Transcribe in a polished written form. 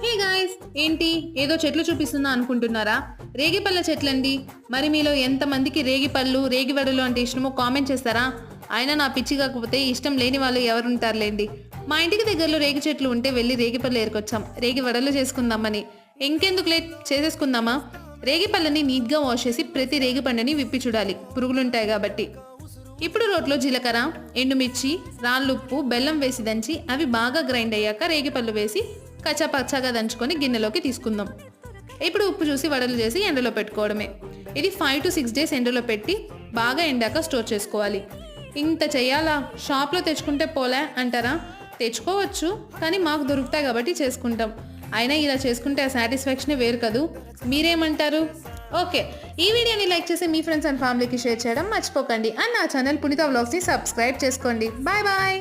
Hey guys, ఏంటి ఏదో చెట్లు చూపిస్తున్నా అనుకుంటున్నారా? రేగిపళ్ళ చెట్లండి. మరి మీలో ఎంతమందికి రేగిపళ్ళు రేగివడలు అంటే ఇష్టమో కామెంట్ చేస్తారా? అయినా నా పిచ్చి కాకపోతే ఇష్టం లేని వాళ్ళు ఎవరుంటారులేండి. మా ఇంటికి దగ్గరలో రేగి చెట్లు ఉంటే వెళ్ళి రేగిపళ్ళు ఏరుకొచ్చాం, రేగి వడలు చేసుకుందామని. ఇంకెందుకు లేట్, చేసేసుకుందామా? రేగిపళ్ళని నీట్గా వాష్ చేసి ప్రతి రేగిపండుని విప్పి చూడాలి, పురుగులుంటాయి కాబట్టి. ఇప్పుడు రోట్లో జీలకర్ర, ఎండుమిర్చి, రాళ్ళుప్పు, బెల్లం వేసి దంచి అవి బాగా గ్రైండ్ అయ్యాక రేగిపళ్ళు వేసి కచ్చా పచ్చాగా దంచుకొని గిన్నెలోకి తీసుకుందాం. ఇప్పుడు ఉప్పు చూసి వడలు చేసి ఎండలో పెట్టుకోవడమే. ఇది 5 to 6 days ఎండలో పెట్టి బాగా ఎండాక స్టోర్ చేసుకోవాలి. ఇంత చెయ్యాలా, షాప్లో తెచ్చుకుంటే పోలే అంటారా? తెచ్చుకోవచ్చు, కానీ మాకు దొరుకుతాయి కాబట్టి చేసుకుంటాం. అయినా ఇలా చేసుకుంటే ఆ సాటిస్ఫాక్షనే వేరు కదూ. మీరేమంటారు? ఓకే, ఈ వీడియోని లైక్ చేసి మీ ఫ్రెండ్స్ అండ్ ఫ్యామిలీకి షేర్ చేయడం మర్చిపోకండి. అండ్ నా ఛానల్ పునీత వ్లాగ్స్ని సబ్స్క్రైబ్ చేసుకోండి. Bye bye.